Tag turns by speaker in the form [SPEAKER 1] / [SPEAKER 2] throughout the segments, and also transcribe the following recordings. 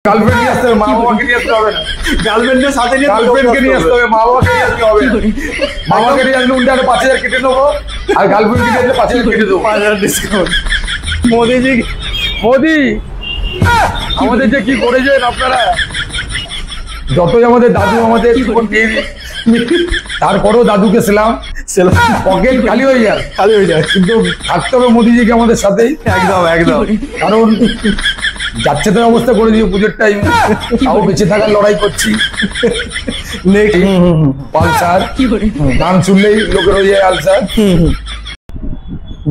[SPEAKER 1] Girlfriend নিয়ে আসতে হবে, মা বাবাকে নিয়ে আসতে হবে না।
[SPEAKER 2] গার্লফ্রেন্ডের সাথে নিয়ে
[SPEAKER 1] গার্লফ্রেন্ডকে নিয়ে আসতে হবে, মা বাবাকে নিয়ে আসতে হবে না। মা বাবাকে নিয়ে আসলে উল্টে 5,000 কেটে নেবো, আর গার্লফ্রেন্ডকে নিয়ে আসলে 5,000 কেটে দেবো।
[SPEAKER 2] 5,000 ডিসকাউন্ট।
[SPEAKER 1] মোদিজি, মোদি আমাদের যে কি করেছেন আপনারা। যতই আমাদের দাদু আমাদের জীবন দিয়ে দিন, তারপরেও দাদুকে সেলাম, পকেট খালি হয়ে যায়,
[SPEAKER 2] খালি হয়ে যায়,
[SPEAKER 1] কিন্তু থাকতে হবে মোদিজিকে আমাদের সাথেই।
[SPEAKER 2] একদম একদম।
[SPEAKER 1] কারণ যাচ্ছে তো অবস্থা করে দিয়ে পুজোর টাইম, তাও বেঁচে থাকার লড়াই করছি। পালসার গান শুনলেই লোকের হয়ে যায় আলসার।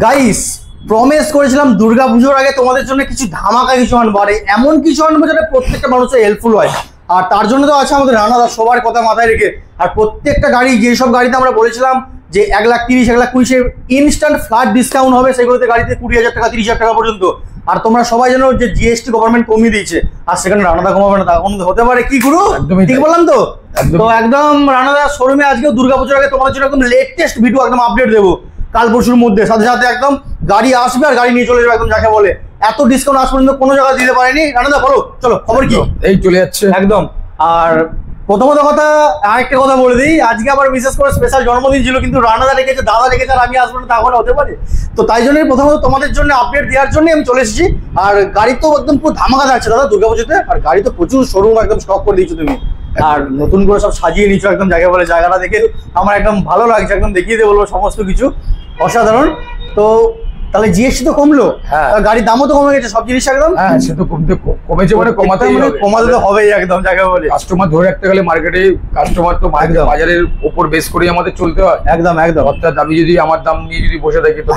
[SPEAKER 2] গাইস, প্রমিস করেছিলাম দুর্গা পুজোর আগে তোমাদের জন্য কিছু ধামাকা কিছু আনবো, আর এমন কিছু আনবো যেটা প্রত্যেকটা মানুষের হেল্পফুল হয়। আর তার জন্য তো আছে আমাদের রানাদা, সবার কথা মাথায় রেখে। আর প্রত্যেকটা গাড়ি, যেসব গাড়িতে আমরা বলেছিলাম যে 1,30,000 1,20,000 ইনস্ট্যান্ট ফ্ল্যাট ডিসকাউন্ট হবে, সেগুলোতে গাড়িতে 20,000 টাকা 30,000 টাকা পর্যন্ত। আর তোমরা সবাই জানো যে জিএসটি গভর্নমেন্ট কমিয়ে দিয়েছে, আর সেখানে রানাদা কমাবে না, তা হতে পারে কি গুরু? ঠিক বললাম তো? তো একদম রানাদা শোরুমে আজকেও দুর্গাপুজোর আগে তোমাদের জন্য একদম লেটেস্ট ভিডিও একদম আপডেট দেবো কাল পরশুর মধ্যে। সাথে সাথে একদম গাড়ি আসবে আর গাড়ি নিয়ে চলে যাবে, একদম যাকে বলে এত ডিসকাউন্ট আজ পর্যন্ত কোনো জায়গায় দিতে পারেনি। রানাদা বলো, চলো খবর কি?
[SPEAKER 1] এই চলে যাচ্ছে
[SPEAKER 2] একদম। আর প্রথমত কথা, আরেকটা কথা বলে দিই, আজকে আবার বিশেষ করে স্পেশাল জন্মদিন ছিল, কিন্তু রানাদা রেখেছে, দাদা রেখেছে, আর আমি আসবো না, তা হতে পারে? তো তাই জন্যই প্রথমত তোমাদের জন্য আপডেট দেওয়ার জন্য আমি চলে এসেছি। আর গাড়ি তো একদম পুরো ধামাকা থাকছে দাদা দুর্গাপুজোতে, আর গাড়ি তো প্রচুর শোরুম একদম স্টক করে দিয়েছো তুমি, আর নতুন করে সব সাজিয়ে নিচ্ছ একদম, জায়গা বলে জায়গাটা দেখে আমার একদম ভালো লাগছে, একদম দেখিয়ে দিয়ে বলবো সমস্ত কিছু অসাধারণ। তো তাহলে জিএসটি তো কমলো, গাড়ির দামও তো কমে গেছে সব জিনিস একদম।
[SPEAKER 1] হ্যাঁ, সে তো কমেছে, মানে
[SPEAKER 2] কমাতে তো হবেই একদম, জায়গা বলে
[SPEAKER 1] কাস্টমার ধরে রাখতে গেলে মার্কেটে কাস্টমার তো বাজারের উপর বেস করে আমাদের চলতে হয়।
[SPEAKER 2] একদম একদম।
[SPEAKER 1] অর্থাৎ আমি যদি আমার দাম নিয়ে যদি বসে থাকি, তো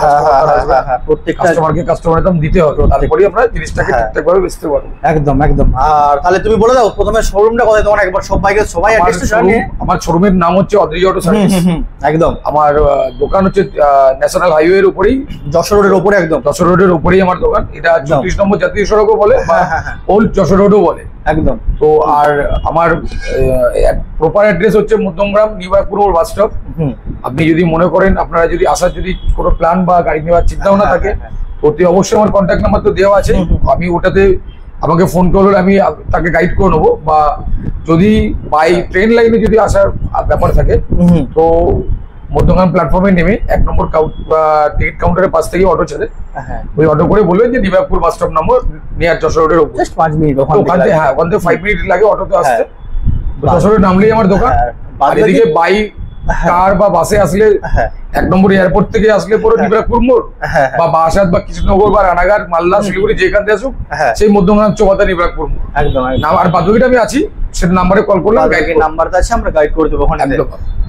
[SPEAKER 1] প্রত্যেক কাস্টমারকে কাস্টমারের দাম দিতে হবে, তারপরেই আমরা জিনিসটাকে ঠিকঠাকভাবে বেচতে পারবো।
[SPEAKER 2] একদম একদম। আর তাহলে তুমি বলে দাও প্রথমে শোরুমটা কোথায় তোমার, একবার সব বাইকের সবাই
[SPEAKER 1] আমার শোরুমের নাম হচ্ছে অদ্রিজ অটো সার্ভিস। একদম। আমার দোকান হচ্ছে ন্যাশনাল হাইওয়ের উপরেই,
[SPEAKER 2] যশোর রোডের উপরে, একদম
[SPEAKER 1] যশোর রোডের উপরেই আমার দোকান। এটা 34 নম্বর জাতীয় সড়কও বলে, ওল্ড যশোর রোডও বলে
[SPEAKER 2] একদম।
[SPEAKER 1] তো আর আমার প্রপার অ্যাড্রেস হচ্ছে মধ্যমগ্রাম নিবারপুর বাস স্টপ। আপনি যদি মনে করেন, আপনারা যদি আসার যদি কোনো প্ল্যান বা গাড়ি নেওয়ার চিন্তা ভাবনা থাকে, অতি অবশ্যই আমার কন্ট্যাক্ট নাম্বার তো দেওয়া আছে, আমি ওটাতে আমাকে ফোন করলে আমি তাকে গাইড করে নেবো। বা যদি বাই ট্রেন লাইনে যদি আসার ব্যাপার থাকে, তো মধ্যমগ্রাম প্ল্যাটফর্মে নেমে 1 নম্বর টিকিট কাউন্টারের পাশ থেকে অটো ছেড়ে ওই অটো করে বলবেন যে নিবারপুর বাস স্টপ নম্বর নিয়ার যশোর রোডের উপর,
[SPEAKER 2] 5 মিনিট
[SPEAKER 1] ওখান থেকে। হ্যাঁ, ওখান থেকে 5 মিনিট লাগে অটোতে আসতে। যশোরে নামলেই আমার দোকান। আর এদিকে বাই কার বা বাসে আসলে 1 নম্বর এয়ারপোর্ট থেকে আসলে পুরো নিবারপুর মোড় বা বাসাদ বা কৃষ্ণনগর বা রানাঘাট মালদা শিলিগুড়ি যেখান থেকে আসুক, সেই মধ্যমগ্রাম চৌবাতা নিবারপুর মোড়
[SPEAKER 2] একদম।
[SPEAKER 1] আর বাদবাকিটা আমি আছি, সেটা নাম্বারে কল করলে
[SPEAKER 2] নাম্বারটা আছে, আমরা গাইড করে দেবো ওখানে।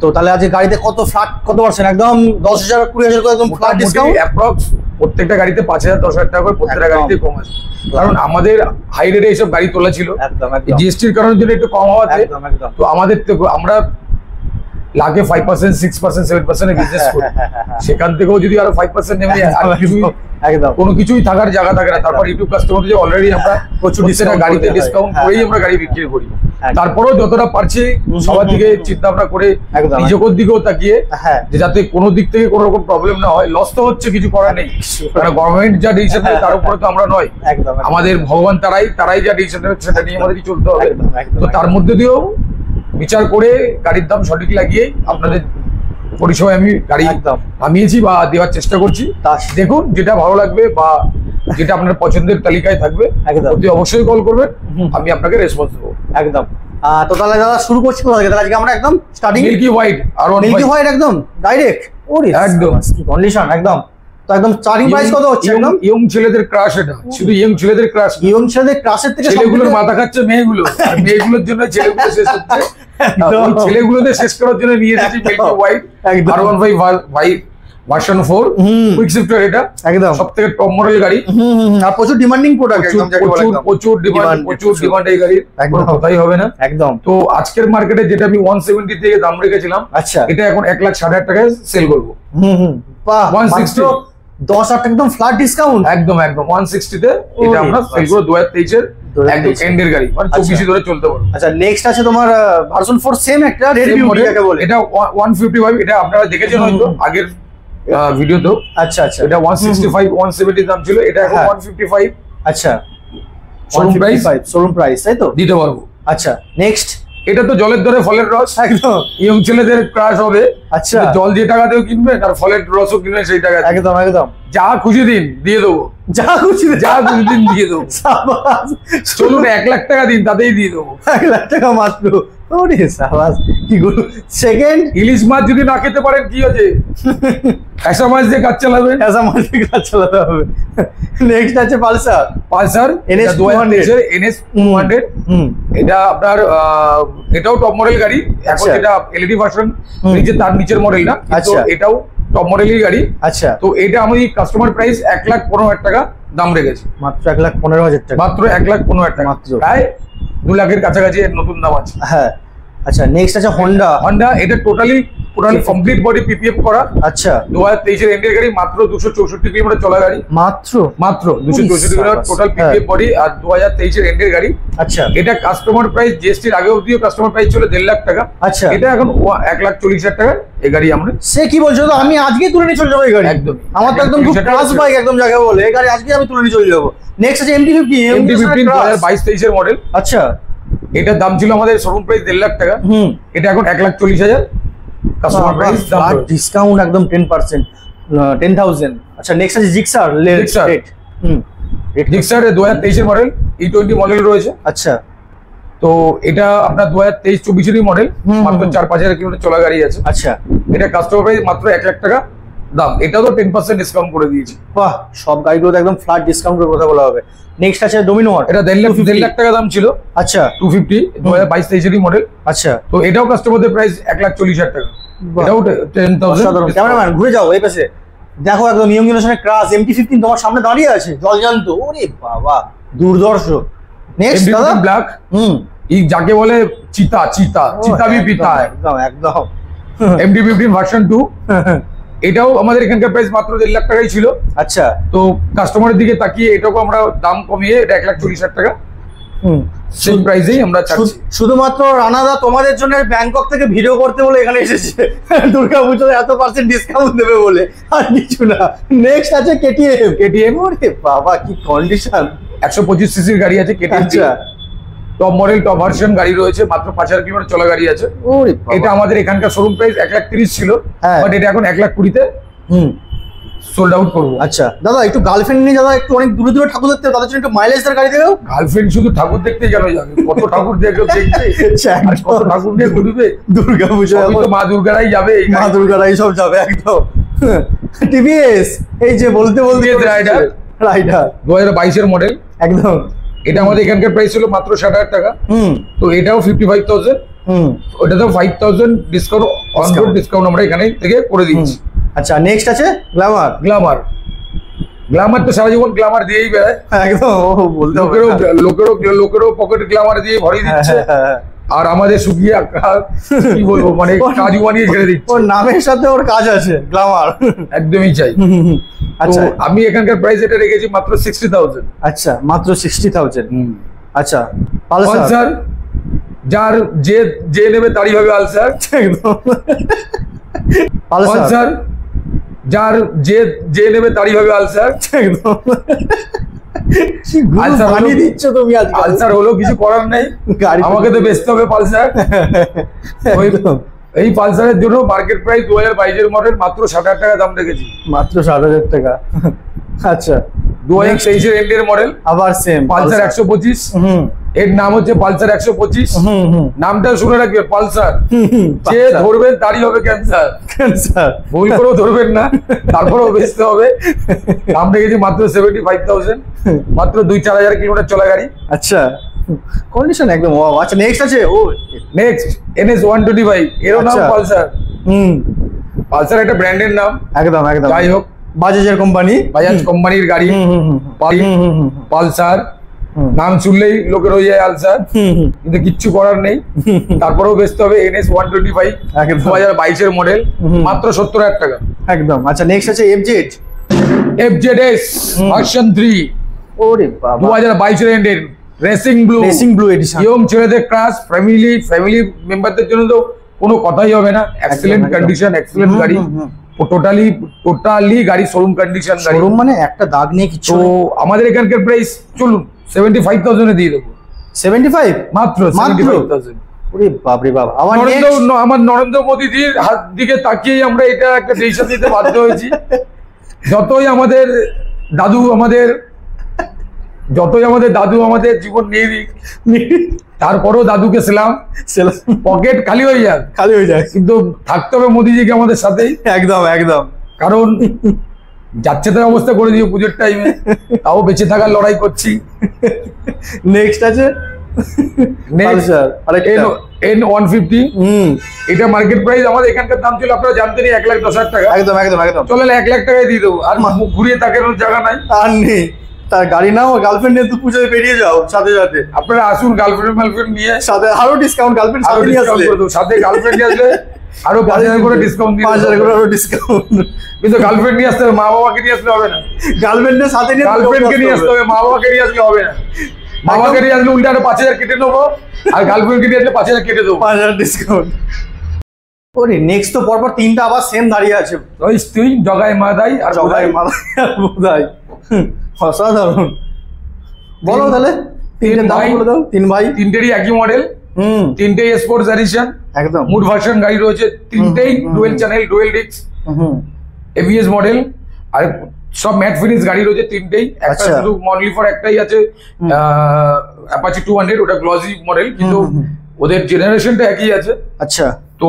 [SPEAKER 2] তো তাহলে আজকে গাড়িতে কত ফ্ল্যাট, কত পার্সেন্ট? একদম 10,000 20,000 করে একদম ফ্ল্যাট ডিসকাউন্ট
[SPEAKER 1] অ্যাপ্রক্স। প্রত্যেকটা গাড়িতে 5,000 10,000 টাকা করে প্রত্যেকটা গাড়িতে কম আছে, কারণ আমাদের হাই রেটে এইসব গাড়ি তোলা ছিল। জিএসটির কারণের জন্য একটু কম হওয়াতে, তো আমাদের আমরা লাখে 5%, 6%, 7% বিজনেস করি, সেখান থেকেও যদি আরো 5% নেমে যায়, আর
[SPEAKER 2] একদম
[SPEAKER 1] কোনো কিছুই থাকার জায়গা থাকে না। তারপর ইউটিউব কাস্টমার যে অলরেডি আমরা প্রচুর গাড়িতে ডিসকাউন্ট করেই আমরা গাড়ি বিক্রি করি। তারপরেও যতটা পারছি সবার দিকে চিন্তা ভাবনা করে, নিজের দিকেও তাকিয়ে, যে যাতে কোনো দিক থেকে কোনো রকম প্রবলেম না হয়। লস তো হচ্ছে, কিছু করার নেই, কারণ গভর্নমেন্ট যা ডিসিশন নেয় তার উপরে তো আমরা নয়, আমাদের ভগবান তারাই যা ডিসিশন নেয় সেটা নিয়ে আমাদেরই চলতে হবে। তো তার মধ্যে দিয়েও বিচার করে গাড়ির দাম সঠিক লাগিয়ে আপনাদের পরিষেবায় আমি গাড়ি নামিয়েছি বা দেওয়ার চেষ্টা করছি। দেখুন, যেটা ভালো লাগবে বা যেটা আপনার পছন্দের তালিকায় থাকবে, অতি অবশ্যই কল করবেন, আমি আপনাকে রেসপন্স দেবো।
[SPEAKER 2] একদম। তো তাহলে দাদা শুরু করছি কোথা থেকে? তাহলে আজকে আমরা একদম স্টার্টিং
[SPEAKER 1] মিল্কি হোয়াইট, আর
[SPEAKER 2] মিল্কি হোয়াইট একদম ডাইরেক্ট, ওরে
[SPEAKER 1] একদম
[SPEAKER 2] কন্ডিশন একদম। তো একদম স্টার্টিং প্রাইস কত হচ্ছে? একদম
[SPEAKER 1] ইয়ং ছেলেদের ক্রাশ, এটা শুধু ইয়ং ছেলেদের ক্রাশ।
[SPEAKER 2] ইয়ং ছেলেদের ক্রাশের থেকে
[SPEAKER 1] ছেলেগুলোর মাথা খাচ্ছে মেয়েগুলো, আর মেয়েগুলোর জন্য ছেলেগুলো শেষ হচ্ছে। ছেলেগুলোদের শেষ করার জন্য নিয়ে এসেছি milky white R15 version 4 quick shifter. এটা একদম সবথেকে টপ মডেল গাড়ি,
[SPEAKER 2] আর প্রচুর ডিমান্ডিং প্রোডাক্ট, একদম
[SPEAKER 1] প্রচুর ডিমান্ড এই গাড়ির, একদম কথাই হবে না একদম। তো আজকের মার্কেটে যেটা আমি 170 থেকে দাম রেখেছিলাম, আচ্ছা, এটা এখন 1,60,000 টাকায় সেল করবো। 160
[SPEAKER 2] 10,000 একদম ফ্ল্যাট ডিসকাউন্ট,
[SPEAKER 1] একদম 160 তে এটা আমরা সেল করব। 2023 এর একদম এন্ডের গাড়ি, মানে 24 ধরে চলতে পারবে।
[SPEAKER 2] আচ্ছা, নেক্সট আছে তোমার ভার্সন 4, সেম একটা রেড বিউটি যাকে বলে,
[SPEAKER 1] এটা 155, এটা আপনারা দেখেছেন হয়তো আগের ভিডিওতেও।
[SPEAKER 2] আচ্ছা আচ্ছা,
[SPEAKER 1] এটা 165 170 দাম ছিল, এটা এখন 155।
[SPEAKER 2] আচ্ছা, শোরুম প্রাইস তাই তো
[SPEAKER 1] দিতে পারবো।
[SPEAKER 2] আচ্ছা নেক্সট,
[SPEAKER 1] এটা তো জলের দরে ফলের রস,
[SPEAKER 2] একদম
[SPEAKER 1] ইয়ং ছেলেদের ক্রাশ হবে।
[SPEAKER 2] আচ্ছা,
[SPEAKER 1] জল দিয়ে টাকাতেও কিনবে আর ফলের রসও কিনবে সেই টাকা,
[SPEAKER 2] একদম একদম
[SPEAKER 1] যা খুশি দিন দিয়ে দেবো,
[SPEAKER 2] যা খুশি
[SPEAKER 1] দিন দিয়ে দেবো। চলুন 1 লাখ টাকা দিন, তাতেই দিয়ে দেবো।
[SPEAKER 2] 1 লাখ টাকা মাত্র। ওরে সাবাস, কি গুলো। সেকেন্ড,
[SPEAKER 1] ইলিশ মাছ যদি না খেতে পারেন কি আছে, কাঁচা মাছ দিয়ে কাজ চালাবেন,
[SPEAKER 2] কাঁচা মাছ দিয়ে কাজ চালাতে হবে। নেক্সট আছে পালসার
[SPEAKER 1] NS 200। এটা আপনার এটাও টপ মডেল গাড়ি, এখন এটা এলইডি ভার্সন, তার নিচের মডেল না, এটাও টপ মডেলের গাড়ি।
[SPEAKER 2] আচ্ছা,
[SPEAKER 1] তো এটা আমি কাস্টমার প্রাইস 1,15,000 টাকা দাম রেখেছি,
[SPEAKER 2] মাত্র 1,15,000 টাকা,
[SPEAKER 1] মাত্র 1,15,000 টাকা, মাত্র প্রায় 2 লাখের কাছাকাছি এর নতুন দাম আছে।
[SPEAKER 2] হ্যাঁ আচ্ছা, নেক্সট আছে হোন্ডা।
[SPEAKER 1] এটা টোটালি কমপ্লিট বডি পিপিএফ করা।
[SPEAKER 2] আচ্ছা,
[SPEAKER 1] 2023 এর এন্ডের গাড়ি, মাত্র 264 কিলোমিটার চলা গাড়ি, মাত্র 264 কিলোমিটার টোটাল পিপিএফ বডি, আর 2023 এর এন্ডের গাড়ি।
[SPEAKER 2] আচ্ছা,
[SPEAKER 1] এটা কাস্টমার প্রাইস জিএসটির আগে অবধিও কাস্টমার প্রাইস ছিল 1.5 লাখ টাকা।
[SPEAKER 2] আচ্ছা,
[SPEAKER 1] এটা এখন 1,40,000 টাকা এই গাড়ি আমরা।
[SPEAKER 2] সে কি বলছো, তো আমি আজকে তুলে নিয়ে চলে যাবো এই গাড়ি,
[SPEAKER 1] একদম
[SPEAKER 2] আমার তো একদম ক্লাস বাইক একদম জায়গা বলে, এই গাড়ি আজকে আমি তুলে নিয়ে চলে যাবো। নেক্সট আছে MT-50
[SPEAKER 1] 2022-23 এর মডেল।
[SPEAKER 2] আচ্ছা,
[SPEAKER 1] এটার দাম ছিল আমাদের শোরুম প্রাইস 1.5 লাখ টাকা, এটা এখন 1,40,000 কাস্টমার প্রাইস,
[SPEAKER 2] ডিসকাউন্ট একদম 10%, 10,000। আচ্ছা, নেক্সট আছে জিক্সার।
[SPEAKER 1] জিক্সার 2023 এর মডেল, E20 মডেল রয়েছে।
[SPEAKER 2] আচ্ছা,
[SPEAKER 1] তো এটা আপনার 2023-24 এর মডেল, মাত্র 4-5 কিলোমিটার চলা গাড়ি আছে।
[SPEAKER 2] আচ্ছা,
[SPEAKER 1] এটা কাস্টমার প্রাইস মাত্র 1 লাখ টাকা দাম, এটাও তো 10% ডিসকাউন্ট করে দিয়েছি।
[SPEAKER 2] বাহ, সব গাড়িগুলোতে একদম ফ্ল্যাট ডিসকাউন্টের কথা বলা হবে। নেক্সট আছে ডোমিনোর,
[SPEAKER 1] এটা 1.5 লাখ টাকা দাম ছিল।
[SPEAKER 2] আচ্ছা,
[SPEAKER 1] 250 2022-23 এর মডেল।
[SPEAKER 2] আচ্ছা,
[SPEAKER 1] তো এটাও কাস্টমারদের প্রাইস 1,40,000 টাকা, এটাও 10,000।
[SPEAKER 2] ক্যামেরাম্যান ঘুরে যাও এই পাশে, দেখো একদম ইয়ং জেনারেশনের ক্রাশ MT-15 তোমার সামনে দাঁড়িয়ে আছে, জলজান্ত। ওরে বাবা, দুর্ধর্ষ। নেক্সট দাদা,
[SPEAKER 1] ব্ল্যাক, যাকে বলে চিতা ভি পিতা,
[SPEAKER 2] একদম একদম।
[SPEAKER 1] MT-15 ভার্সন 2, এটাও আমাদের এখানকার প্রাইস মাত্র 1.5 লাখ টাকাই ছিল।
[SPEAKER 2] আচ্ছা,
[SPEAKER 1] তো কাস্টমারের দিকে তাকিয়ে এটাকে আমরা দাম কমিয়ে এটা 1,40,000 টাকা সেই প্রাইসেই আমরা চাচ্ছি।
[SPEAKER 2] শুধুমাত্র রানাদা তোমাদের জন্য ব্যাংকক থেকে ভিডিও করতে বলে এখানে এসেছে, দুর্গাপুজোতে এত % ডিসকাউন্ট দেবে বলে, আর কিছু না। নেক্সট আছে KTM। ওরে বাবা, কি কন্ডিশন।
[SPEAKER 1] 125 সিসির গাড়ি আছে KTM, top model top version গাড়ি রয়েছে, মাত্র 5,000 কিলোমিটার চলা গাড়ি আছে। এটা আমাদের এখানকার শোরুম প্রাইস 1,30,000 ছিল, বাট এটা এখন 1,20,000-তে সোল্ড আউট করবো।
[SPEAKER 2] আচ্ছা দাদা, একটু গার্লফ্রেন্ড নিয়ে যারা একটু অনেক দূরে দূরে ঠাকুর দেখতে, তাদের জন্য একটু মাইলেজের গাড়ি দেবে।
[SPEAKER 1] গার্লফ্রেন্ড শুধু ঠাকুর দেখতে কেন যাবে, কত ঠাকুর দেখবে, কত ঠাকুর নিয়ে ঘুরবে।
[SPEAKER 2] দুর্গাপুজো
[SPEAKER 1] মা দুর্গারাই যাবে,
[SPEAKER 2] মা দুর্গারাই সব যাবে একদম। TVS, এই যে বলতে
[SPEAKER 1] রাইডার 2022 এর মডেল,
[SPEAKER 2] একদম।
[SPEAKER 1] এটা আমাদের এখানকার প্রাইস ছিল মাত্র 60,000 টাকা। তো এটাও 55,000, ওটাতেও 5,000 ডিসকাউন্ট, অন রোড ডিসকাউন্ট আমরা এখানে থেকে করে দিচ্ছি।
[SPEAKER 2] আচ্ছা, নেক্সট আছে
[SPEAKER 1] গ্ল্যামার তো সারা জীবন গ্ল্যামার দিয়েই বেড়ায়,
[SPEAKER 2] একদম।
[SPEAKER 1] লোকেরও পকেট গ্ল্যামার দিয়ে ভরিয়ে দিচ্ছে, আর আমাদের শুকিয়ে কি বলবো, মানে কাজ বানিয়ে ছেড়ে দিচ্ছে।
[SPEAKER 2] ওর নামের সাথে ওর কাজ আছে, গ্ল্যামার
[SPEAKER 1] একদমই চাই। আচ্ছা, আমি এখানকার প্রাইস এটা রেখেছি মাত্র 60,000।
[SPEAKER 2] আচ্ছা, মাত্র 60,000। আচ্ছা,
[SPEAKER 1] পালসার, যার যে নেবে তারই হবে আলসার। পালসার, যার যে নেবে তারই হবে আলসার। আলসার হলো কিছু করার নেই, আমাকে তো বেচতে হবে পালসার। এই পালসারের জন্য মার্কেট প্রাইস 2022 এর মডেল, মাত্র 60,000 টাকা দাম রেখেছি,
[SPEAKER 2] মাত্র 60,000 টাকা। আচ্ছা,
[SPEAKER 1] 2023 এর এন্ডের মডেল,
[SPEAKER 2] আবার সেম
[SPEAKER 1] পালসার 125। এর নাম হচ্ছে পালসার 125। নামটা শুনে রাখবে, পালসার, যে ধরবেন তারই হবে ক্যান্সার। ভুল করেও ধরবেন না, তারপরেও বেচতে হবে। দাম রেখেছি মাত্র 75,000, মাত্র 2-4 কিলোমিটার চলা গাড়ি।
[SPEAKER 2] আচ্ছা, কন্ডিশন একদম। আচ্ছা, নেক্সট আছে
[SPEAKER 1] নেক্সট NS 125, এরও নাম পালসার। পালসার একটা ব্র্যান্ডের নাম, একদম। যাই হোক, বাজাজ কোম্পানির গাড়ি। পালসার নাম শুনলেই লোকের হয়ে যায় আলসার, কিন্তু কিচ্ছু করার নেই, তারপরেও বেচতে হবে। NS 125 2022 এর মডেল, মাত্র 70,000 টাকা, একদম। আচ্ছা, নেক্সট আছে FZS ভার্সন 3। ওরে বাবা, 2022 এর এন্ডের রেসিং ব্লু এডিশন। ইয়ং ছেলেদের ক্রাশ, ফ্যামিলি মেম্বারদের জন্য তো কোনো কথাই হবে না। এক্সেলেন্ট কন্ডিশন, এক্সেলেন্ট গাড়ি, টোটালি গাড়ি শোরুম কন্ডিশন গাড়ি,
[SPEAKER 2] শোরুম মানে একটা দাগ নেই কিছু।
[SPEAKER 1] তো আমাদের এখানকার প্রাইস চলুন 75,000 দিয়ে দেবো।
[SPEAKER 2] 75
[SPEAKER 1] মাত্র 75,000।
[SPEAKER 2] ওরে বাপ রে বাপ।
[SPEAKER 1] আমার নরেন্দ্র মোদীজির হাত দিকে তাকিয়েই আমরা এটা একটা ডিসিশন নিতে বাধ্য হয়েছি। যতই আমাদের দাদু আমাদের জীবন নিয়ে দিক, তারপরেও দাদুকে সেলাম। পকেট খালি হয়ে যায়, কিন্তু থাকতে হবে মোদীজিকে আমাদের সাথেই।
[SPEAKER 2] একদম একদম।
[SPEAKER 1] কারণ যাচ্ছে তার অবস্থা করে দিও পুজোর টাইমে, তাও বেঁচে থাকার লড়াই করছি।
[SPEAKER 2] নেক্সট আছে
[SPEAKER 1] N150। এটা মার্কেট প্রাইস আমাদের এখানকার দাম ছিল, আপনারা জানতেন, 1,10,000 টাকা।
[SPEAKER 2] একদম একদম একদম।
[SPEAKER 1] চলে 1 লাখ টাকায় দিয়ে দেবো, আর মুখ ঘুরিয়ে তাকানোর জায়গা নাই
[SPEAKER 2] আর নেই। তার গাড়ি নাও, গার্লফ্রেন্ড নিয়ে তো পুজোয় বেরিয়ে যাও সাথে সাথে।
[SPEAKER 1] আপনারা আসুন গার্লফ্রেন্ড নিয়ে,
[SPEAKER 2] সাথে আরো ডিসকাউন্ট। গার্লফ্রেন্ড সাথে নিয়ে আসলে,
[SPEAKER 1] সাথে গার্লফ্রেন্ড নিয়ে আসলে আরো 5,000 করে ডিসকাউন্ট দিয়ে,
[SPEAKER 2] 5,000 করে আরো ডিসকাউন্ট।
[SPEAKER 1] কিন্তু গার্লফ্রেন্ড নিয়ে আসতে হবে, মা বাবাকে নিয়ে আসলে হবে না।
[SPEAKER 2] গার্লফ্রেন্ডের সাথে নিয়ে
[SPEAKER 1] গার্লফ্রেন্ডকে নিয়ে আসতে হবে, মা বাবাকে নিয়ে আসলে হবে না। বাবাকে নিয়ে আসলে উল্টে আরো 5,000 কেটে নেবো, আর গার্লফ্রেন্ডকে নিয়ে আসলে 5,000 কেটে দেবো,
[SPEAKER 2] 5,000 ডিসকাউন্ট। ওরে নেক্সট তো পরপর তিনটা আবার সেম দাঁড়িয়ে আছে।
[SPEAKER 1] ওই তুই জগাই মাদাই আর
[SPEAKER 2] বোধাই। অসাধারণ। বলো তাহলে তিনটে দাম বলে দাও। তিন ভাই,
[SPEAKER 1] তিনটেরই একই মডেল, তিনটেই স্পোর্টস এডিশন,
[SPEAKER 2] একদম
[SPEAKER 1] মুড ভার্সন গাড়ি রয়েছে, তিনটেই dual channel, dual disc, ABS model, আর সব ম্যাট ফিনিশ গাড়ি রয়েছে তিনটেই। একটা শুধু মডেল ফর একটাই আছে, অ্যাপাচি 200, ওটা গ্লসি মডেল, কিন্তু ওদের জেনারেশনটা একই আছে।
[SPEAKER 2] আচ্ছা,
[SPEAKER 1] তো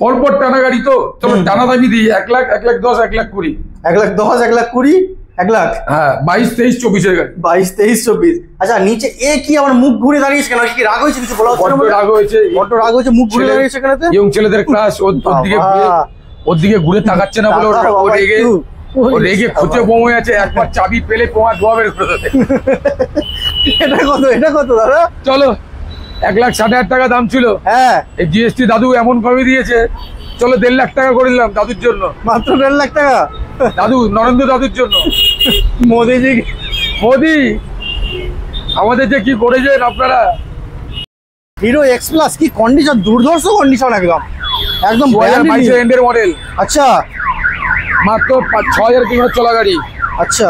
[SPEAKER 1] পরপর টানা গাড়ি, তো চলো টানা দামি দিই। 1 লাখ, 1,10,000, 1,20,000,
[SPEAKER 2] 1,10,000, 1,20,000, 1 লাখ।
[SPEAKER 1] হ্যাঁ, 22, 23, 24 গাড়ি।
[SPEAKER 2] 22, 23, 24। আচ্ছা, নিচে এ কি আমার মুখ ঘুরে দাঁড়িয়েছে কেন? কি রাগ হয়েছে? কিছু বলা হচ্ছে না?
[SPEAKER 1] রাগ হয়েছে,
[SPEAKER 2] বড্ড রাগ হয়েছে, মুখ ঘুরে দাঁড়িয়েছে কেন?
[SPEAKER 1] ইয়ং ছেলেদের ক্লাস, ওর দিকে ঘুরে তাকাচ্ছে না বলে ও রেগে খুঁজে বমে আছে। একবার চাবি পেলে পোঙা ধোয়া বের করে দেবে।
[SPEAKER 2] এটা কত দাদা?
[SPEAKER 1] চলো, 1,60,000 টাকা দাম ছিল।
[SPEAKER 2] হ্যাঁ,
[SPEAKER 1] এই জিএসটি দাদু এমন কমে দিয়েছে, চলো 1.5 লাখ টাকা করে দিলাম দাদুর জন্য।
[SPEAKER 2] মাত্র 1.5 লাখ টাকা
[SPEAKER 1] দাদু, নরেন্দ্র দাদুর জন্য। মোদি আমাদের যে কি করেছেন আপনারা।
[SPEAKER 2] হিরো এক্স প্লাস কি কন্ডিশন, দুর্ধর্ষ কন্ডিশন, একদম একদম
[SPEAKER 1] 2022 এন্ডের মডেল।
[SPEAKER 2] আচ্ছা,
[SPEAKER 1] মাত্র 6,000 কিলোমিটার চলা গাড়ি।
[SPEAKER 2] আচ্ছা,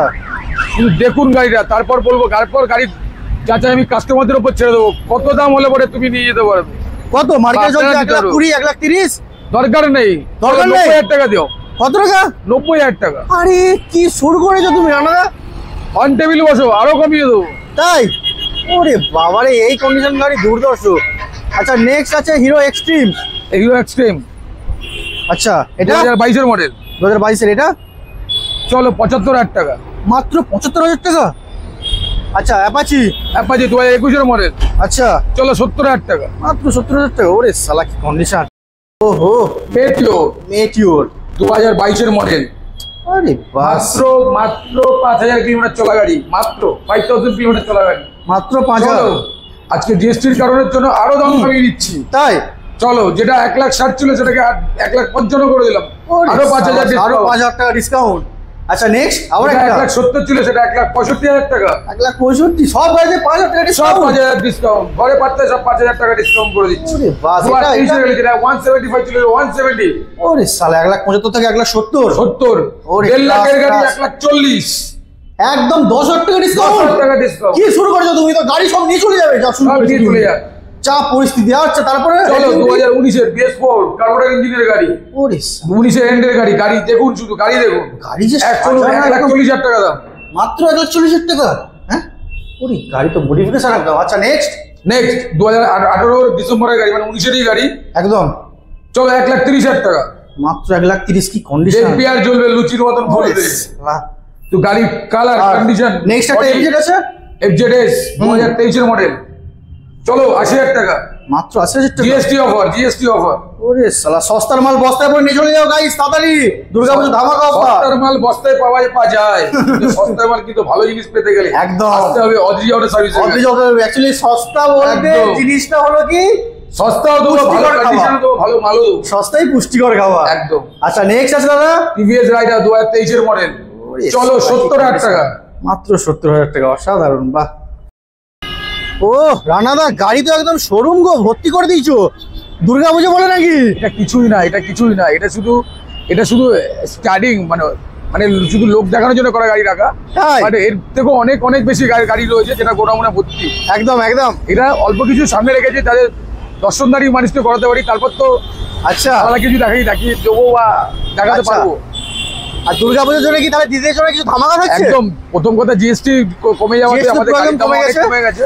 [SPEAKER 1] কিন্তু দেখুন গাড়িটা, তারপর বলবো। তারপর গাড়ি যাচাই আমি কাস্টমারদের উপর ছেড়ে দেবো, কত দাম হলে পরে তুমি নিয়ে যেতে পারবে।
[SPEAKER 2] কত মার্কেটে চলছে? 1,20,000, 1,30,000।
[SPEAKER 1] দরকার নেই, 90,000 টাকা দিও।
[SPEAKER 2] কত টাকা?
[SPEAKER 1] 90,000 টাকা।
[SPEAKER 2] আরে কি শুরু করেছো তুমি রানাদা?
[SPEAKER 1] অন টেবিল বসো, আরো কমিয়ে দেবো।
[SPEAKER 2] তাই? ওরে বাবারে, এই কন্ডিশন গাড়ি দুর্ধর্ষ। আচ্ছা, নেক্সট আছে হিরো এক্সট্রিম।
[SPEAKER 1] হিরো এক্সট্রিম,
[SPEAKER 2] আচ্ছা, এটা
[SPEAKER 1] 2022 এর মডেল।
[SPEAKER 2] 2022 এর। এটা
[SPEAKER 1] চলো 75,000 টাকা।
[SPEAKER 2] মাত্র 75,000 টাকা। আচ্ছা, অ্যাপাচি
[SPEAKER 1] 2021 এর মডেল।
[SPEAKER 2] আচ্ছা,
[SPEAKER 1] চলো 70,000 টাকা।
[SPEAKER 2] মাত্র 70,000 টাকা। ওরে শালা কি কন্ডিশন। ওহো, মেটিওর
[SPEAKER 1] 2022 এর মডেল।
[SPEAKER 2] আরে
[SPEAKER 1] মাত্র 5,000 কিলোমিটার চলা গাড়ি, মাত্র 5,000 কিলোমিটার চলা গাড়ি,
[SPEAKER 2] মাত্র 5,000।
[SPEAKER 1] আজকে জিএসটির কারণের জন্য আরো দাম কমিয়ে দিচ্ছি।
[SPEAKER 2] তাই?
[SPEAKER 1] চলো, যেটা 1,60,000 ছিল সেটাকে 1,55,000 করে দিলাম, আরো 5,000
[SPEAKER 2] টাকা ডিসকাউন্ট। আচ্ছা, নেক্সট আবার
[SPEAKER 1] 1,70,000 ছিল, সেটা 1,65,000 টাকা।
[SPEAKER 2] 1,65,000, সব গাড়িতে 5,000 টাকা ডিসকাউন্ট।
[SPEAKER 1] 5,000 ডিসকাউন্ট, ঘরে পাচ্ছে সব 5,000 টাকা ডিসকাউন্ট করে দিচ্ছি।
[SPEAKER 2] ওরে বাস, এটা
[SPEAKER 1] 175 ছিল, 170।
[SPEAKER 2] ওরে শালা, 1,75,000 থেকে 1,70।
[SPEAKER 1] 70, 1.5 লাখের গাড়ি 1,40,000।
[SPEAKER 2] একদম 10,000 টাকা ডিসকাউন্ট।
[SPEAKER 1] 10,000 টাকা ডিসকাউন্ট।
[SPEAKER 2] কি শুরু করেছো তুমি? তো গাড়ি সব নিয়ে চলে যাবে, যা শুরু করে
[SPEAKER 1] চলে যাবে,
[SPEAKER 2] যা পরিস্থিতি। আচ্ছা, তারপরে
[SPEAKER 1] চলো 2019 এর BS4 কার্বোরেটর ইঞ্জিনের গাড়ি।
[SPEAKER 2] ওরে
[SPEAKER 1] 19 এর এন্ডের গাড়ি। গাড়ি দেখুন, শুধু গাড়ি দেখুন।
[SPEAKER 2] গাড়ি যে
[SPEAKER 1] 1,40,000 টাকা দাম,
[SPEAKER 2] মাত্র 1,40,000 টাকা। হ্যাঁ, ওরে গাড়ি তো মডিফিকেশন একদম। আচ্ছা, নেক্সট
[SPEAKER 1] 2018 ডিসেম্বরের গাড়ি, মানে 19 এরই গাড়ি
[SPEAKER 2] একদম।
[SPEAKER 1] চলো 1,30,000 টাকা।
[SPEAKER 2] মাত্র 1,30,000। কি কন্ডিশন,
[SPEAKER 1] এপিআর জ্বলবে, লুচির মতন ভরে দেবে। তো গাড়ি কালার কন্ডিশন।
[SPEAKER 2] নেক্সট একটা এফজেড আছে,
[SPEAKER 1] FZS 2023 এর মডেল। চলো 80,000 টাকা।
[SPEAKER 2] মাত্র 80,000 টাকা।
[SPEAKER 1] GST offer.
[SPEAKER 2] ওরে শালা, সস্তার মাল বস্তায় পরে নিয়ে চলে যাও গাইস, তাড়াতাড়ি। দুর্গাপূজা ধামাকা অফার।
[SPEAKER 1] সস্তার মাল বস্তায় পাওয়া যায়, কিন্তু সস্তার মাল কিন্তু ভালো জিনিস পেতে গেলে
[SPEAKER 2] একদম
[SPEAKER 1] আসতে হবে অদ্রি অটো সার্ভিস।
[SPEAKER 2] অ্যাকচুয়ালি সস্তা বলতে জিনিসটা হলো কি,
[SPEAKER 1] সস্তাও দেবো, ভালো কন্ডিশনও দেবো, ভালো মালও দেবো,
[SPEAKER 2] সস্তাই পুষ্টিকর খাবার
[SPEAKER 1] একদম।
[SPEAKER 2] আচ্ছা, নেক্সট আছে দাদা
[SPEAKER 1] টিভিএস রাইডার 2023 এর মডেল। চলো 70,000 টাকা।
[SPEAKER 2] মাত্র 70,000 টাকা। অসাধারণ, বাহ। ও রানাদা, গাড়ি তো একদম শোরুম গো, ভর্তি করে দিয়েছো। দুর্গাপুজো বলে নাকি?
[SPEAKER 1] এটা কিছুই না, এটা শুধু স্টার্টিং, মানে মানে শুধু লোক দেখানোর জন্য করা গাড়ি রাখা, বাট এর থেকেও অনেক অনেক বেশি গাড়ি রয়েছে যেটা গোডাউনে ভর্তি।
[SPEAKER 2] একদম একদম।
[SPEAKER 1] এটা অল্প কিছু সামনে রেখেছে তাদের দর্শনদারি মানুষকে করাতে পারি, তারপর তো
[SPEAKER 2] আচ্ছা
[SPEAKER 1] আলাদা কিছু দেখিয়ে দেবো বা দেখাতে পারবো।
[SPEAKER 2] আর দুর্গাপুজোর জন্য কি তাহলে দিদির জন্য কিছু ধামাকা থাকছে?
[SPEAKER 1] একদম, প্রথম কথা জিএসটি কমে যাওয়াতে আমাদের গাড়ির দাম অনেক কমে গেছে।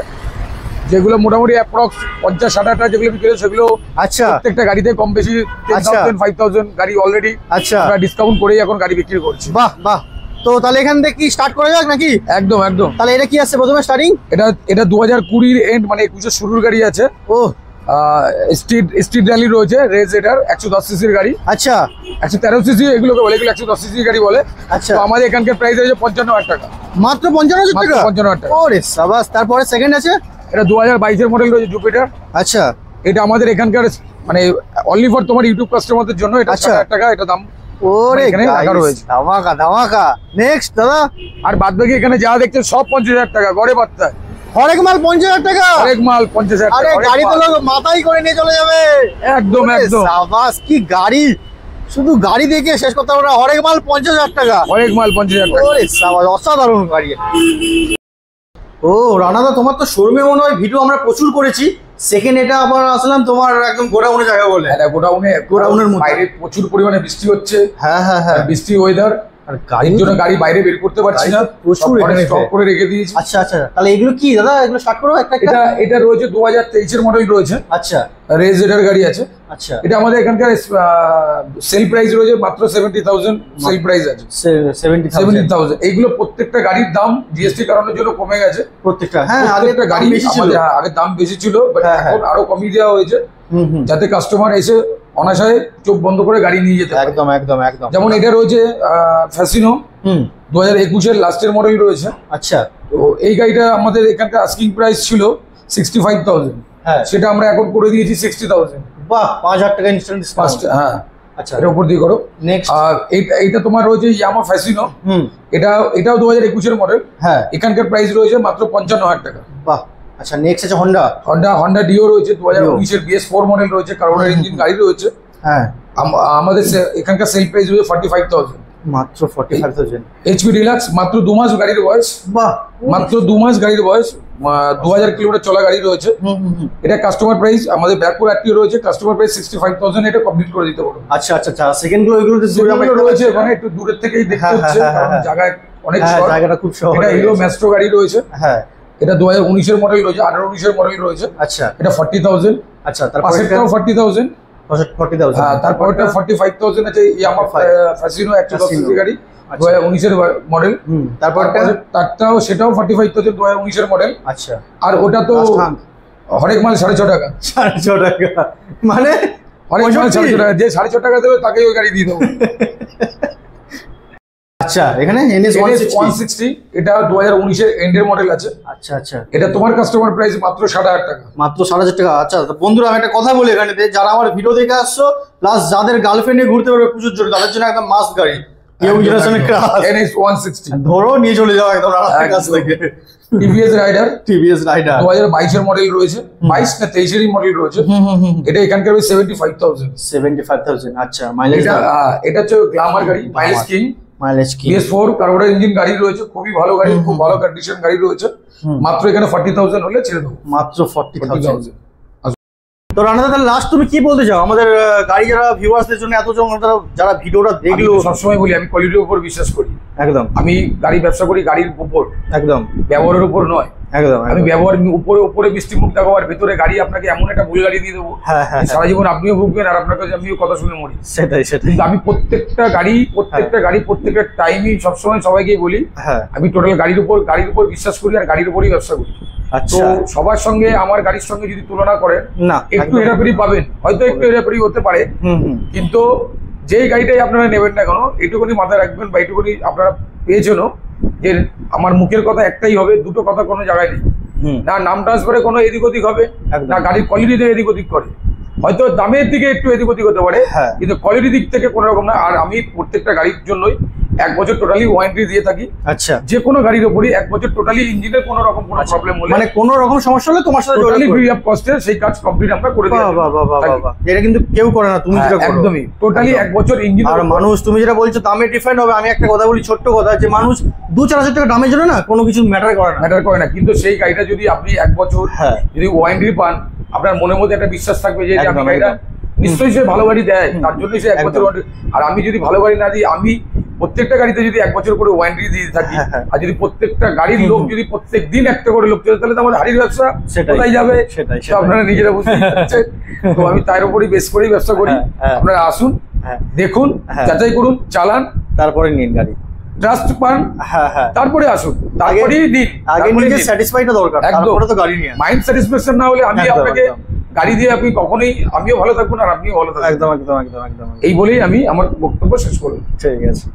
[SPEAKER 1] যেগুলো মোটামুটি অ্যাপ্রক্স 50-60 টাকা যেগুলো বিক্রি হয় সেগুলো
[SPEAKER 2] আচ্ছা
[SPEAKER 1] প্রত্যেকটা গাড়িতে কম বেশি 10,000 5,000 গাড়ি অলরেডি
[SPEAKER 2] আচ্ছা
[SPEAKER 1] আমরা ডিসকাউন্ট করেই এখন গাড়ি বিক্রি করছি।
[SPEAKER 2] বাহ বাহ। তো তাহলে এখান থেকে কি স্টার্ট করা যাক নাকি?
[SPEAKER 1] একদম একদম।
[SPEAKER 2] তাহলে এটা কি আছে প্রথমে স্টার্টিং?
[SPEAKER 1] এটা 2020 এন্ড মানে 21 শুরুর গাড়ি আছে।
[SPEAKER 2] ও
[SPEAKER 1] স্ট্রিট র্যালি রয়েছে, রেজ এটার 110 সিসির গাড়ি।
[SPEAKER 2] আচ্ছা
[SPEAKER 1] 113 সিসি এগুলোকে বলে, এগুলো 110 সিসির গাড়ি বলে।
[SPEAKER 2] আচ্ছা
[SPEAKER 1] তো আমাদের এখানকার প্রাইস রয়েছে 55,000 টাকা।
[SPEAKER 2] মাত্র 55,000 টাকা?
[SPEAKER 1] 55,000 টাকা।
[SPEAKER 2] ওরে সাবাস। তারপরে সেকেন্ড আছে
[SPEAKER 1] এটা 2022 এর মডেল রয়েছে জুপিটার।
[SPEAKER 2] আচ্ছা
[SPEAKER 1] এটা আমাদের এখানকার মানে অনলি ফর তোমার ইউটিউব কাস্টমারদের জন্য, এটা 60,000 টাকা এটা দাম।
[SPEAKER 2] ওরে
[SPEAKER 1] এখানে রাখা রয়েছে
[SPEAKER 2] ধামাকা ধামাকা। নেক্সট দাদা,
[SPEAKER 1] আর বাদ বাকি এখানে যা দেখছেন সব 50,000 টাকা গড়ে বার্তায়।
[SPEAKER 2] হরেক মাল 50,000 টাকা?
[SPEAKER 1] হরেক মাল 50,000
[SPEAKER 2] আরে
[SPEAKER 1] টাকা।
[SPEAKER 2] গাড়ি তো লোক মাথায় করে নিয়ে চলে যাবে।
[SPEAKER 1] একদম একদম।
[SPEAKER 2] সাবাস, কি গাড়ি! শুধু গাড়ি দেখে শেষ করতে পারবো না। হরেক মাল 50,000 টাকা?
[SPEAKER 1] হরেক মাল 50,000 টাকা।
[SPEAKER 2] ওরে সাবাস, অসাধারণ গাড়ি। ও রানাদা, তোমার তো শোরুমে মনে হয় ভিডিও আমরা প্রচুর করেছি। সেকেন্ড এটা আবার আসলাম তোমার একদম গোডাউনের জায়গা বলে।
[SPEAKER 1] হ্যাঁ, গোডাউনের মধ্যে বাইরে প্রচুর পরিমাণে বৃষ্টি হচ্ছে।
[SPEAKER 2] হ্যাঁ হ্যাঁ হ্যাঁ,
[SPEAKER 1] বৃষ্টি ওয়েদার, আর গাড়ির জন্য গাড়ি বাইরে বের করতে পারছি না,
[SPEAKER 2] প্রচুর
[SPEAKER 1] স্টক করে রেখে দিয়েছি।
[SPEAKER 2] আচ্ছা আচ্ছা, তাহলে এগুলো কি দাদা? এগুলো স্টার্ট করো একটা।
[SPEAKER 1] এটা রয়েছে 2023 এর মডেল রয়েছে।
[SPEAKER 2] আচ্ছা
[SPEAKER 1] রেজ এটার গাড়ি আছে।
[SPEAKER 2] আচ্ছা,
[SPEAKER 1] এটা আমাদের এখানকার সেল প্রাইস রয়েছে মাত্র 70,000 সেল প্রাইস আছে। 70,000 এইগুলো প্রত্যেকটা গাড়ির দাম জিএসটি কারণের জন্য কমে গেছে প্রত্যেকটা। হ্যাঁ, আগে গাড়ি বেশি ছিল, আগে দাম বেশি ছিল, বাট এখন আরো কমিয়ে দেওয়া হয়েছে যাতে কাস্টমার এসে অনায়াসে চোখ বন্ধ করে গাড়ি নিয়ে যেতে।
[SPEAKER 2] একদম একদম একদম।
[SPEAKER 1] যেমন এটা রয়েছে ফ্যাসিনো 2021 এর লাস্টের মডেল রয়েছে।
[SPEAKER 2] আচ্ছা,
[SPEAKER 1] তো এই গাড়িটা আমাদের এখানকার আস্কিং প্রাইস ছিল 65,000, সেটা আমরা এখন করে দিয়েছি 60,000।
[SPEAKER 2] বাহ, 5,000 টাকা ইনস্ট্যান্ট ডিসকাউন্ট।
[SPEAKER 1] হ্যাঁ
[SPEAKER 2] আচ্ছা,
[SPEAKER 1] এর উপর দিয়ে করো।
[SPEAKER 2] নেক্সট
[SPEAKER 1] আর এইটা তোমার রয়েছে ইয়ামা ফ্যাসিনো। এটাও 2021 এর মডেল। হ্যাঁ, এখানকার প্রাইস রয়েছে মাত্র 55,000 টাকা।
[SPEAKER 2] বাহ। আচ্ছা, নেক্সট আছে
[SPEAKER 1] হন্ডা ডিও রয়েছে 2019 এর BS4 মডেল রয়েছে, কার্বোরেটর ইঞ্জিন গাড়ি রয়েছে। হ্যাঁ, আমাদের এখানকার সেল প্রাইস রয়েছে 45,000।
[SPEAKER 2] মাত্র 45,000।
[SPEAKER 1] এইচপি ডিলাক্স, মাত্র 2 মাস গাড়ির বয়স। বাহ, মাত্র 2 মাস গাড়ির বয়স, 2000 কিলোমিটার চলা গাড়ি রয়েছে। এটা কাস্টমার প্রাইস আমাদের ব্যাকপুর অ্যাক্টিভ রয়েছে, কাস্টমার প্রাইস 65,000। এটা কমপ্লিট করে দিতে পারো।
[SPEAKER 2] আচ্ছা আচ্ছা আচ্ছা, সেকেন্ড গুলো এগুলোতে
[SPEAKER 1] রয়েছে ওখানে একটু দূরের থেকেই দেখতে হচ্ছে, কারণ জায়গায় অনেক শর্ট, জায়গাটা খুব শর্ট। এটা হিরো ম্যাস্ট্রো গাড়ি রয়েছে। হ্যাঁ, এটা 2019 এর মডেল রয়েছে, 18-19 এর মডেল রয়েছে। আচ্ছা, এটা 40,000। আচ্ছা, তারপরটাও 40,000। 40,000। হ্যাঁ, তারপরটা 45,000 আছে ইয়ামা ফ্যাসিনো 110 সিসি গাড়ি, 2019 এর মডেল। তারটাও সেটাও 45,000, 2019 এর মডেল। আচ্ছা, আর ওটা তো হরেক মাল 6.5 টাকা। 6.5 টাকা মানে হরেক মাল 6.5 টাকা, যে 6.5 টাকা দেবে তাকেই ওই গাড়ি দিয়ে দেবো।
[SPEAKER 2] আচ্ছা, এখানে NS 160,
[SPEAKER 1] এটা 2019 এর এন্ডের মডেল আছে। আচ্ছা আচ্ছা, এটা তোমার কাস্টমার প্রাইস মাত্র 7,500 টাকা। মাত্র 7,500 টাকা। আচ্ছা বন্ধুরা, আমি একটা কথা বলি এখানে, যারা আমার ভিডিও দেখে আসছো প্লাস যাদের গার্লফ্রেন্ড নিয়ে ঘুরতে পারবে পুজোর জন্য, তাদের জন্য একদম মাস্ট গাড়ি ইয়ং জেনারেশনের ক্রাশ NS 160। ধরো নিয়ে চলে যাও একদম রানার কাছ থেকে। TVS রাইডার 2022 এর মডেল রয়েছে, 22 না 23 এর মডেল রয়েছে। এটা এখানকার 75,000। আচ্ছা, মাইলেজ এটা হচ্ছে গ্ল্যামার গাড়ি, mileage king. BS4 carburettor engine গাড়ি রয়েছে, খুবই ভালো গাড়ি, খুব ভালো কন্ডিশন গাড়ি রয়েছে। মাত্র এখানে 40,000 হলে ছেড়ে দেবো। মাত্র 40,000।
[SPEAKER 2] তো রানা দাদা, লাস্ট তুমি কি বলতে চাও আমাদের গাড়ি যারা ভিউয়ার্সদের জন্য, এতজন যারা ভিডিওটা দেখলো? সবসময় বলি আমি কোয়ালিটির উপর বিশ্বাস করি। একদম, আমি গাড়ি ব্যবসা করি গাড়ির উপর, একদম ব্যবহারের উপর নয়। একদম, আমি ব্যবহার উপরে মিষ্টি মুখ দেখাবো, আর ভেতরে গাড়ি আপনাকে এমন একটা ভুল গাড়ি দিয়ে দেবো সারা জীবন আপনিও ভুগবেন, আর আপনার কাছে আমিও কথা শুনে মরি। সেটাই। কিন্তু আমি প্রত্যেকটা গাড়ি প্রত্যেকটা টাইমই সবসময় সবাইকেই বলি, আমি টোটাল গাড়ির উপর বিশ্বাস করি, আর গাড়ির উপরই ব্যবসা করি। তো সবার সঙ্গে আমার গাড়ির সঙ্গে যদি তুলনা করেন, না একটু হেরাফেরি পাবেন, হয়তো একটু হেরাফেরি হতে পারে, কিন্তু যেই গাড়িটাই আপনারা নেবেন না কেন, এইটুকুনি মাথায় রাখবেন বা এইটুকুনি আপনারা পেয়েছেন যে আমার মুখের কথা একটাই হবে, দুটো কথা কোনো জায়গায় নেই। না নাম ট্রান্সফারে কোনো এদিক ওদিক হবে, না গাড়ির কোয়ালিটিতে এদিক ওদিক করে, হয়তো দামের দিকে একটু এদিক ওদিক হতে পারে, কিন্তু কোয়ালিটির দিক থেকে কোনো রকম না। আর আমি প্রত্যেকটা গাড়ির জন্যই
[SPEAKER 1] 1 বছর টোটালি ওয়ারেন্টি দিয়ে থাকি।
[SPEAKER 2] আচ্ছা,
[SPEAKER 1] যে কোনো গাড়ির উপরই 1 বছর টোটালি ইঞ্জিনের কোনো রকম কোনো প্রবলেম হলে,
[SPEAKER 2] মানে কোনো রকম সমস্যা হলে তোমার সাথে
[SPEAKER 1] টোটালি ফ্রি অফ কস্টে সেই কাজ কমপ্লিট আমরা করে দিই।
[SPEAKER 2] বাহ, এটা কিন্তু কেউ করে না, তুমি যেটা করো
[SPEAKER 1] একদমই টোটালি 1 বছর ইঞ্জিন।
[SPEAKER 2] আর মানুষ তুমি যেটা বলছো দামে ডিফারেন্ট হবে, আমি একটা কথা বলি, ছোট্ট কথা, যে মানুষ 2-4 হাজার টাকা দামের জন্য না কোনো কিছু ম্যাটার করে না,
[SPEAKER 1] কিন্তু সেই গাড়িটা যদি আপনি 1 বছর যদি ওয়ারেন্টি পান, আপনার মনের মধ্যে একটা বিশ্বাস থাকবে যে আমি গাড়িটা নিশ্চয়ই সে ভালো গাড়ি দেয়, তার জন্যই সে 1 বছর ওয়ারেন্টি। আর আমি যদি ভালো গাড়ি না দিই, আমি প্রত্যেকটা গাড়িতে যদি 1 বছর করে ওয়ারেন্টি দিয়ে থাকি, আর যদি প্রত্যেকটা গাড়ির লোক যদি প্রত্যেক দিন একটা করে লোক চলে, তাহলে তো আমাদের হাড়ির ব্যবসা কোথায় যাবে?
[SPEAKER 2] সেটাই
[SPEAKER 1] আপনারা নিজেরা বুঝতে পারছেন। তো আমি তার উপরই বেশ করেই ব্যবসা করি। আপনারা আসুন, দেখুন, যাচাই করুন, চালান,
[SPEAKER 2] তারপরে নিন গাড়ি,
[SPEAKER 1] ট্রাস্ট পান, তারপরে আসুন, তারপরেই দিন।
[SPEAKER 2] আগে নিজে স্যাটিসফাইডটা দরকার, তারপরে তো গাড়ি নিয়ে।
[SPEAKER 1] মাইন্ড স্যাটিসফ্যাকশন না হলে আমি আপনাকে গাড়ি দিয়ে আপনি কখনোই, আমিও ভালো থাকবো না আর আপনিও ভালো থাকবেন।
[SPEAKER 2] একদম।
[SPEAKER 1] এই বলেই আমি আমার বক্তব্য শেষ করলাম।
[SPEAKER 2] ঠিক আছে।